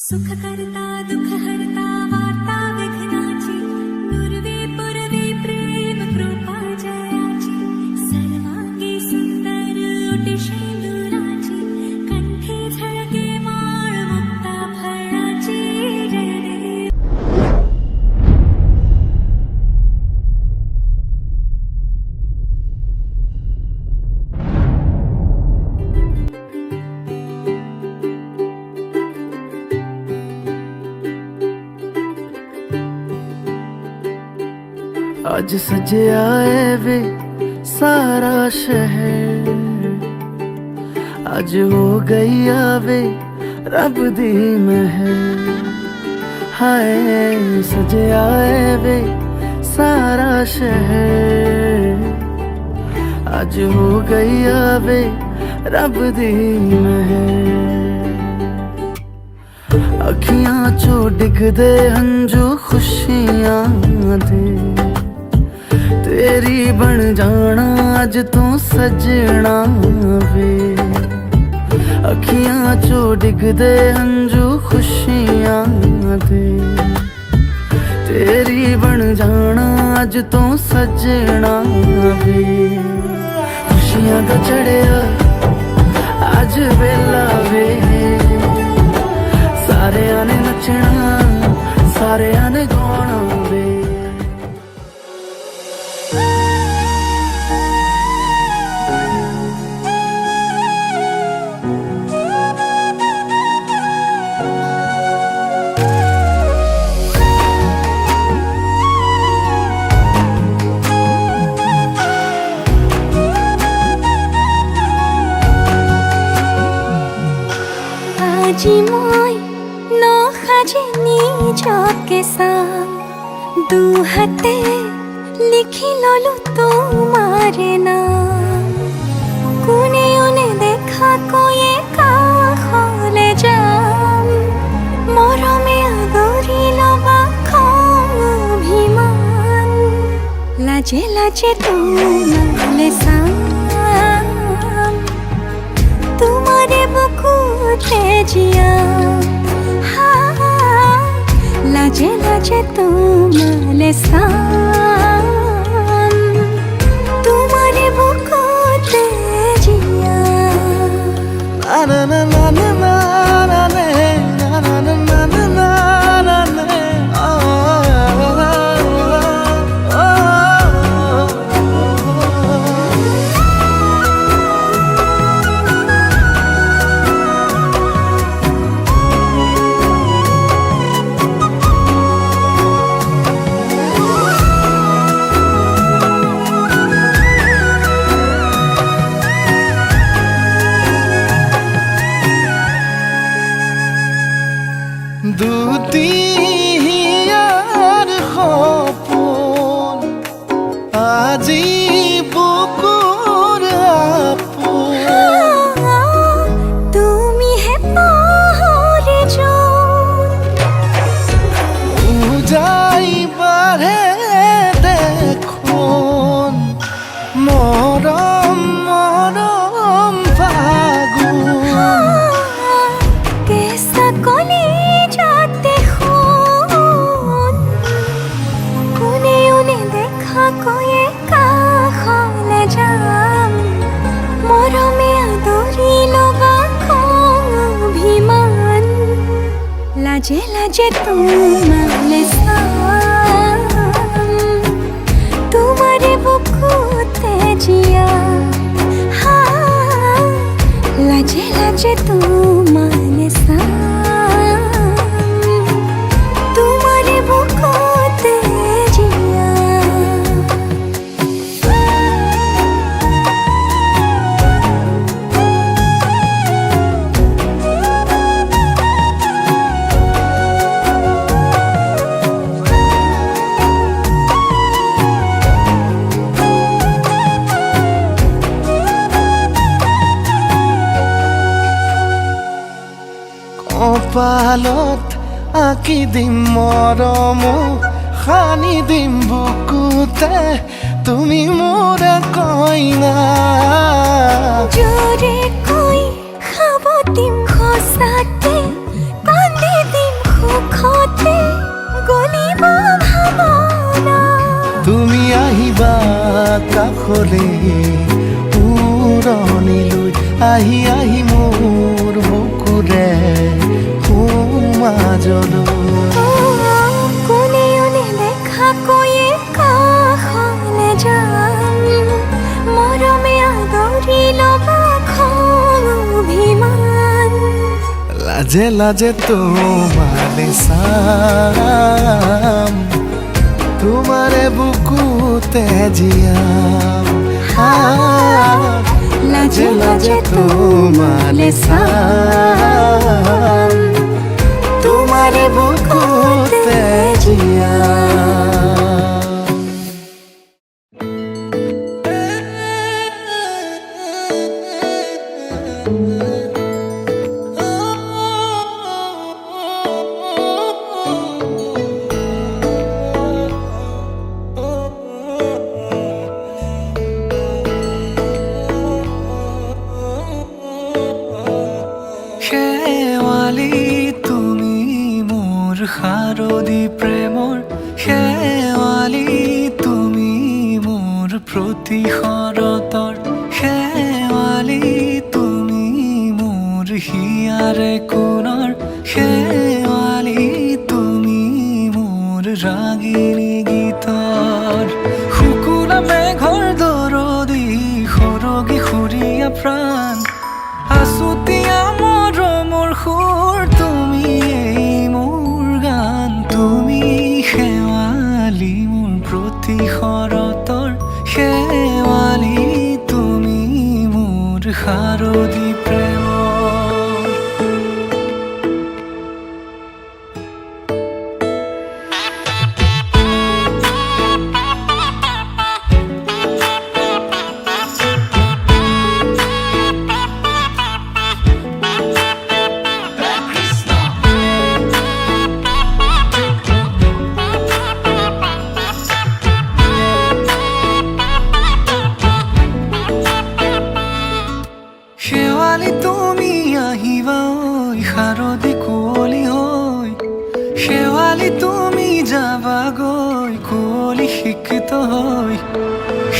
सुख करता दुख हरता वार्ता विघ्नाची पूर्वे पूर्वे प्रेम कृपा जयाची सर्वांगी सुंदर ओटी शेंदुराची कंठी झळके माळ मुक्ता फळाची जय देव। आज सजया है वे सारा शहर, आज हो गई आवे रब दी महर। हाय सजया है वे सारा शहर, आज हो गई आवे रब दी महर। अखियां चो डिगदे हंजू खुशियां दे, तेरी बन जाना अज तू सजना वे। अखियां चो डिगदे हंजू खुशियां दे, तेरी बन जाना अज तू सजना वे। खुशियां दा चढ़िया अज वेला वे, सारेयां ने नचना सारेयां ने गाना वे। আজি মই নসাজে নিজকে চাম, দুহাতে লিখি ললো তোমাৰ নাম। কোনে কোনে দেখা কৈয়ে কাষলে যাম, মৰমে আদৰি লবা খং অভিমান। লাজে লাজে তোমালে চাম, তোমারে বুকুতে জিয়া। লাজে লাজে তোমালে চাম, তোমারে বুকুতে জিয়া। Na na na na na na na na na na na na na na na। দুটিয়ার সপোন আজি বুকুৰ আপোন। তুমিহে পাহৰি যোন, উজাই বাঢ়ে দেখোন মৰম মৰম ফাগুন। কেঁচা কলিজাতে সোণ, কোনে কোনে দেখা কৈয়ে কাষলে যাম, মৰমে আদৰি লবা খং অভিমান। লাজে লাজে তোমালে চাম, তোমাৰে বুকুতে জিয়া। লাজে লাজে তোমালে চাম, তোমাৰে বুকুতে জিয়া। কপালত আঁকি দিম মৰম, সানি দিম বুকুতে তুমি মোৰ কইনা। জোৰে কৈ খাব দিম সঁচাকে, কান্দি দিম কাষলে উৰণিলৈ আহি আহি মোৰ বুকুৰে সোমাজলৈ কোনেও নেদেখাকৈয়ে কাষলে যাম মৰমে আদৰি ল'বা খং অভিমান লাজে লাজে তোমালে চাম তোমাৰে বুকুতে জিয়াম লাজে লাজে তোমালে চাম তোমাৰে বুকুতে জিয়াম শেৱালি তুমি মোৰ শাৰদী প্ৰেমৰ শেৱালি তুমি মোৰ প্ৰতি শৰতৰ শেৱালি তুমি মোৰ হিয়াৰে কোণৰ শেৱালি তুমি মোৰ ৰাগিনী গীতৰ শুকুলা মেঘৰ দৰদি সৰগী সুৰীয়া প্ৰাণ আছুতীয়া মৰমৰ সুৰ তুমি এই মোৰ গান তুমি শেৱালি মোৰ প্ৰতি শৰতৰ শেৱালি তুমি মোৰ শাৰদী প্ৰেমৰ শেৱালি তুমি আহিবা ঐ শাৰদী কুঁৱলী হৈ শেৱালি তুমি যাবাগৈ কুঁৱলী শিক্ষিত হৈ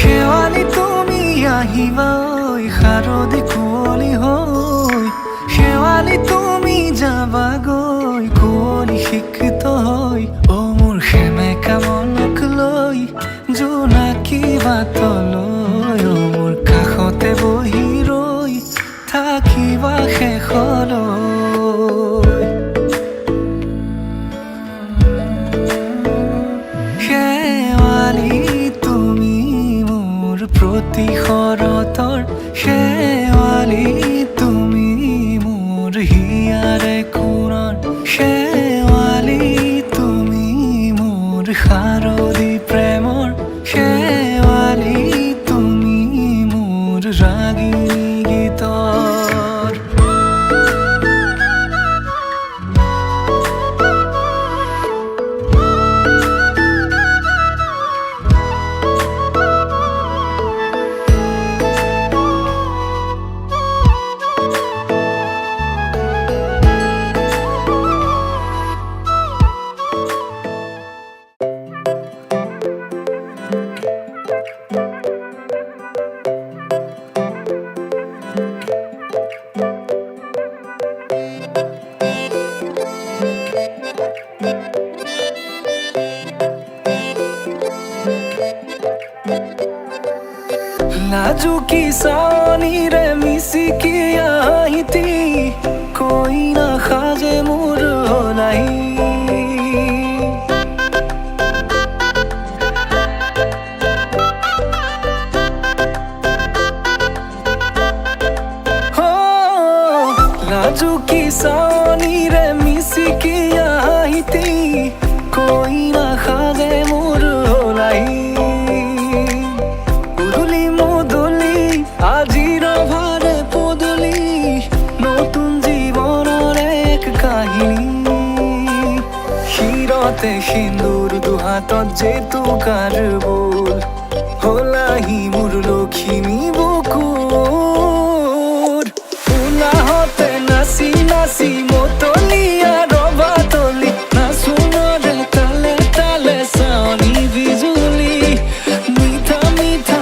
শেৱালি তুমি আহিবা ঐ শাৰদী কুঁৱলী হৈ শেৱালি তুমি যাবাগৈ কুঁৱলী শিক্ষিত হৈ অ মোৰ সেমেকা মনক লৈ জোনাকী বাটলৈ অ মোৰ কাষতে বহি ৰৈ থাকিবা শেষলৈ শেৱালি তুমি মোৰ প্ৰতি শৰতৰ শেৱালি তুমি মোৰ হিয়াৰে কোণৰ শেৱালি তুমি মোৰ শাৰদী প্ৰেমৰ শেৱালি তুমি মোৰ ৰাগিনী গীতৰ লাজুকী চাৱনিৰে মিচিকি আহিতি কইনা সাজে মোৰ হলাই লাজুকী চাৱনিৰে মিচিকি আহিতি কইনা সাজে মোৰ হলাই আজিৰ ভাৰে পদূলি নতুন জীৱনৰ এক কাহিনী শিৰতে সিন্দুৰ দুহাতত জেতুকাৰ বোল হলাহি মোৰ লখিমী বুকুৰ উলাহতে নাচি নাচি মতলীয়া ৰবাতলি নাচোনৰে তালে তালে চাৱনি বিজুলি মিঠা মিঠা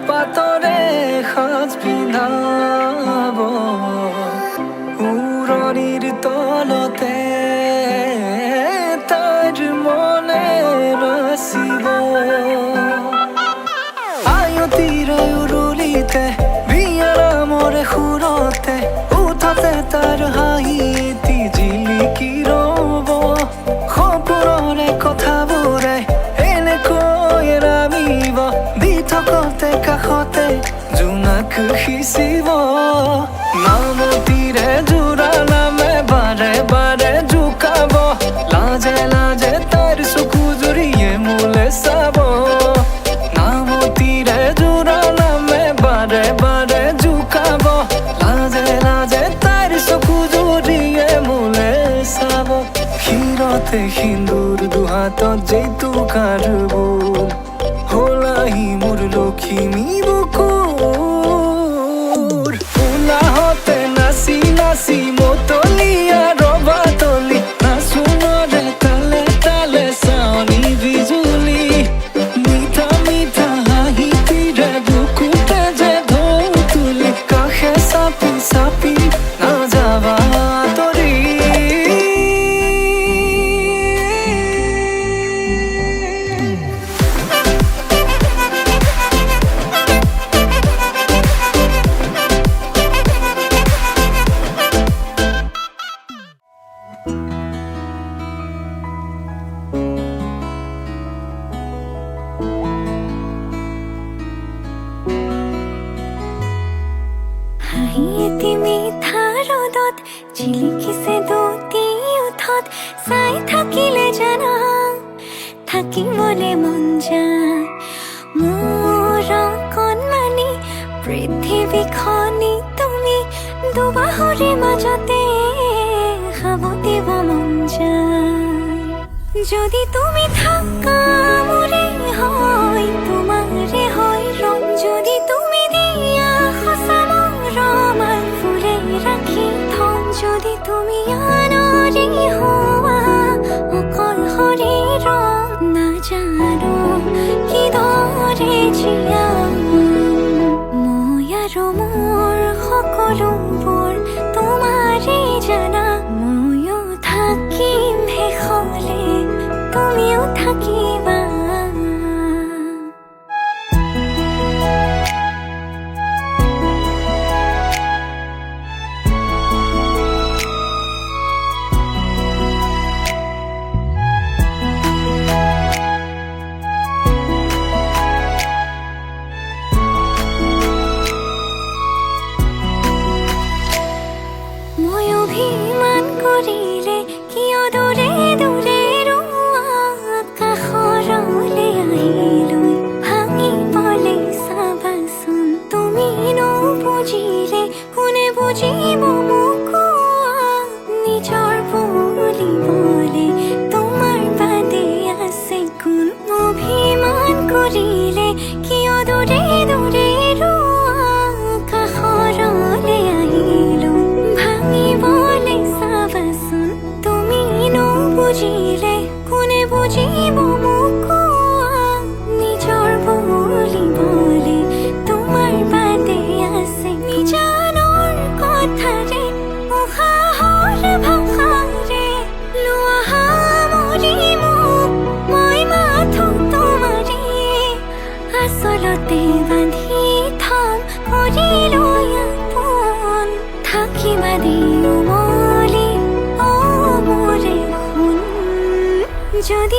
পাতৰে সাজ পিন্ধাব উৰণিৰ তলতে তাইৰ মনে ৰচিব আয়তিৰ উৰুলিতে বিয়াৰ মৰে সুৰতে উঠতে তাৰ হাঁহি এটি জিলিকি ৰব সপোনৰে কথাবোৰে এনেকৈ নামিব দি থকতে কাষতে জোনাক সিঁচিব নামতিৰে জোৰা নামে বাৰে বাৰে জোকাব লাজে লাজে তাইৰ চকু জুৰিয়ে মোলে চাব নামতিৰে জোৰা নামে বাৰে বাৰে জোকাব লাজে লাজে তাইৰ চকু জুৰিয়ে মোলে চাব শিৰতে সিন্দুৰ দুহাতত জেতুকাৰ বোল হলাহি মোৰ লখিমী বুকুৰ উলাহতে নাচি নাচি মতলীয়া ৰবাতলি নাচোনৰে তালে তালে চাৱনি বিজুলি মিঠা মিঠা হাঁহিটিৰে বুকুতে যে ঢৌ তুলি কাষে চাপি চাপি নাযাবা আঁতৰি হাঁহি এটি মিঠা ৰ'দত জিলিকিছে দুটি ওঠত চাই থাকিলে জানা থাকিবলে মন যায় মোৰ কণমানি পৃথিৱীখনি তুমি দুবাহুৰে মাজতে সাৱটিব মন যায় যদি তুমি থাকা মোৰে হয় তোমাৰে হয় ৰং যদি তুমি দিয়া সঁচা মৰমৰ ফুলে ৰাখি থম যদি তুমি আনৰি হোৱা অকল শৰীৰ নাজানো কিদৰে জীয়াম মই আৰু মোৰ সকলোবোৰ তোমাৰে জানা ময়ো থাকিম শেষলে তুমিও থাকিবা মই অভিমান কৰিলে কিয় দূৰে দূৰে কাষৰলে আহিলৈ ভাঙিবলে চাবাচোন তুমি নুবুজিলে কোনে বুজিব মোক নিজৰ বুলিবলে তোমাৰ বাদে আছে কোন অভিমান কৰিলে কিয় দূৰে দূৰে কাষৰলে আহিলৈ ভাঙিবলে চাবাচোন তুমি নুবুজিলে কোনে বুজিব মোক নিজৰ বুলিবলে তোমাৰ বাদে আছে নিজানৰ কথাৰে উশাহৰ ভাষাৰে লোৱা সামৰি মোক মই মাথো তোমাৰে আচলতে বান্ধি থম কৰিলৈ আপোন থাকিবা দিও মলি অ মোৰে শুন যদি